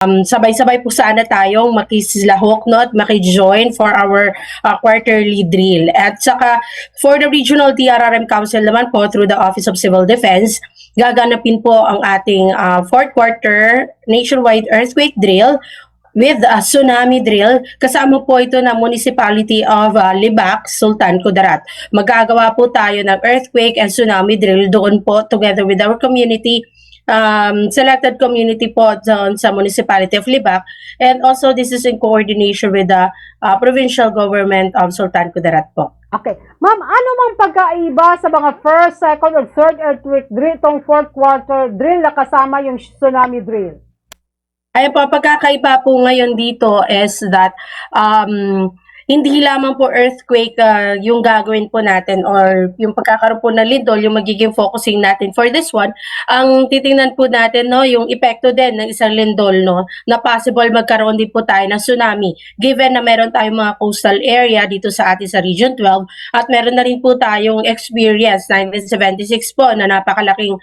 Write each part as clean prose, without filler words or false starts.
sabay-sabay po sana tayong makislahok, no, at maki-join for our quarterly drill. At saka for the Regional DRRM Council naman po through the Office of Civil Defense, gaganapin po ang ating fourth quarter nationwide earthquake drill with a tsunami drill. Kasama po ito ng Municipality of Libac, Sultan Kudarat. Magagawa po tayo ng earthquake and tsunami drill doon po together with our community, selected community po doon sa Municipality of Libac, and also this is in coordination with the provincial government of Sultan Kudarat po. Okay. Ma'am, ano mang pagkaiba sa mga first, second, or third earthquake drill itong fourth quarter drill na kasama yung tsunami drill? Ayun po, pagkakaiba po ngayon dito is that hindi lamang po earthquake yung gagawin po natin or yung pagkakaroon po ng lindol, yung magiging focusing natin for this one. Ang titingnan po natin, no, yung epekto din ng isang lindol, no, na possible magkaroon din po tayo ng tsunami. Given na meron tayong mga coastal area dito sa atin sa Region 12 at meron na rin po tayong experience 1976 po na napakalaking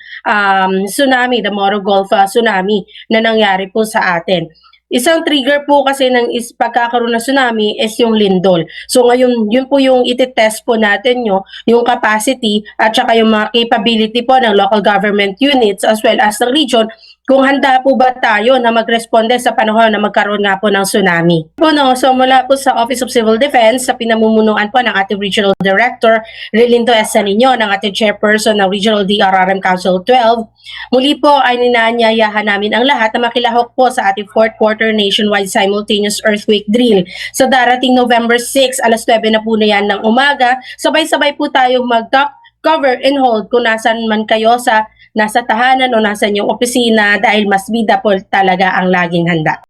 tsunami, the Moro Gulf tsunami na nangyari po sa atin. Isang trigger po kasi ng pagkakaroon ng tsunami is yung lindol. So ngayon, yun po yung iti-test po natin yung capacity at saka yung mga capability po ng local government units as well as ng region kung handa po ba tayo na magresponde sa panahon na magkaroon nga po ng tsunami. So mula po sa Office of Civil Defense, sa pinamumunuan po ng ating Regional Director, Relindo S. Sanino, ng ating Chairperson ng Regional DRRM Council 12, muli po ay ninanyayahan namin ang lahat na makilahok po sa ating fourth quarter nationwide simultaneous earthquake drill. Sa darating November 6, alas 9 na po na yan ng umaga, sabay-sabay po tayong mag-top, cover, and hold kung nasan man kayo nasa tahanan o nasa inyong opisina dahil mas bida po talaga ang laging handa.